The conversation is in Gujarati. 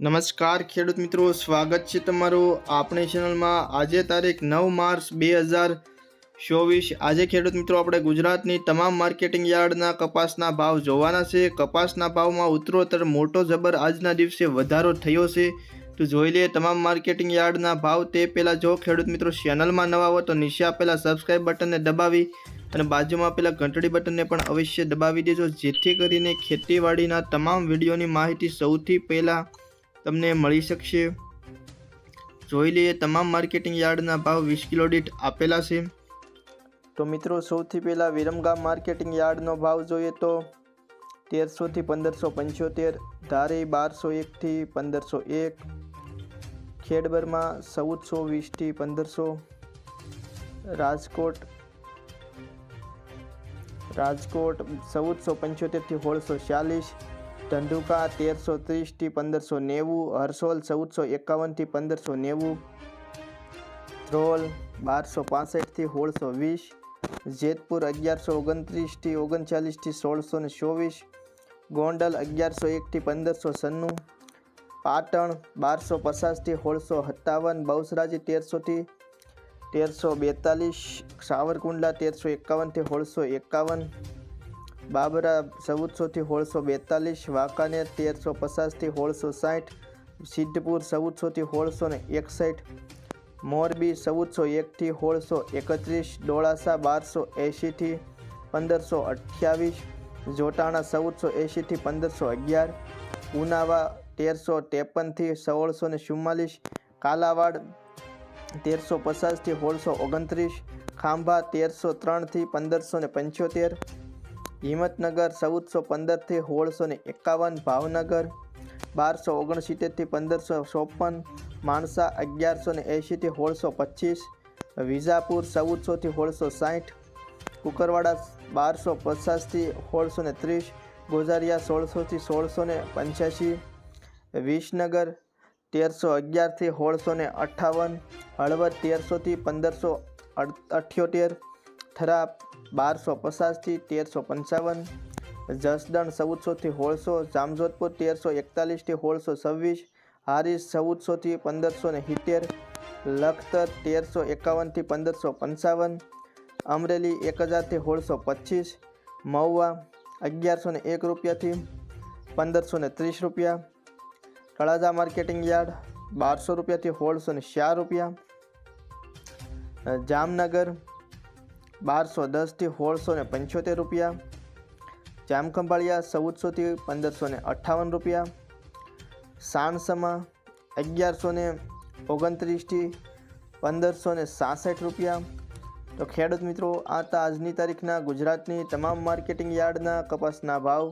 નમસ્કાર ખેડૂત મિત્રો, સ્વાગત છે તમારું આપણી ચેનલમાં। આજે તારીખ 9 માર્ચ 2024। આજે ખેડૂત મિત્રો આપણે ગુજરાતની તમામ માર્કેટિંગ યાર્ડના કપાસના ભાવ જોવાના છે। કપાસના ભાવમાં ઉત્તરોત્તર મોટો જબર આજના દિવસે વધારો થયો છે, તો જોઈ લઈએ તમામ માર્કેટિંગ યાર્ડના ભાવ। તે પહેલાં જો ખેડૂત મિત્રો ચેનલમાં નવા હો તો નીચે આપેલા સબસ્ક્રાઇબ બટનને દબાવી અને બાજુમાં આપેલા ઘંટડી બટનને પણ અવશ્ય દબાવી દેજો, જેથી કરીને ખેતીવાડીના તમામ વિડીયોની માહિતી સૌથી પહેલાં તમને મળી શકશે। જોઈ લઈએ તમામ માર્કેટિંગ યાર્ડના ભાવ 20 કિલો દીઠ આપેલા છે। તો મિત્રો સૌથી પહેલાં વિરમગામ માર્કેટિંગ યાર્ડનો ભાવ જોઈએ તો 1300 થી 1575, ધારી 1201 થી 1501, ખેડબરમાં 1420 થી 1500, રાજકોટ 1475 થી 1640, ધંધુકા 1330 થી 1590, હરસોલ 1451 થી 1590, ધ્રોલ 1265 થી 1620, જેતપુર 1129 થી 39 થી 1624, ગોંડલ 1101 થી 1596, પાટણ 1250 થી 1657, બહુચરાજી 1300 થી 1342, સાવરકુંડલા 1351 થી 1651, બાબરા 1400 થી 1642, વાંકાનેર 1350 થી 1660, સિદ્ધપુર 1400 થી 1661, મોરબી 1401 થી 1631, ડોળાસા 1280 થી 1528, જોટાણા 1480 થી 1511, ઉનાવા 1353 થી 1644, કાલાવાડ 1350 થી 1629, ખાંભા 1303 થી 1575, હિંમતનગર 1415 થી 1651, ભાવનગર 1269 થી 1554, માણસા 1180 થી 1625, વિજાપુર 1400 થી 1660, કુકરવાડા 1250 થી 1630, ગોઝારિયા 1600 થી 1685, વિસનગર 1311 થી 1658, હળવદ 1300 થી 1578, થરા 1250 થી 1355, જસદણ 1400 થી 1600, જામજોધપુર 1341 થી 1626, હારીજ 1400 થી 1570, લખતર 1351 થી 1555, અમરેલી 1000 થી 1625, મહુવા 1101 રૂપિયાથી 1530 રૂપિયા, તળાજા માર્કેટિંગ યાર્ડ 1200 રૂપિયાથી 1604 રૂપિયા, જામનગર 1210 થી 1675 રૂપિયા, જામખંભાળિયા 1400 થી 1558 રૂપિયા, સાણસમા 1129 થી 1566 રૂપિયા। તો ખેડૂત મિત્રો, આ હતા આજની તારીખના ગુજરાતની તમામ માર્કેટિંગ યાર્ડના કપાસના ભાવ।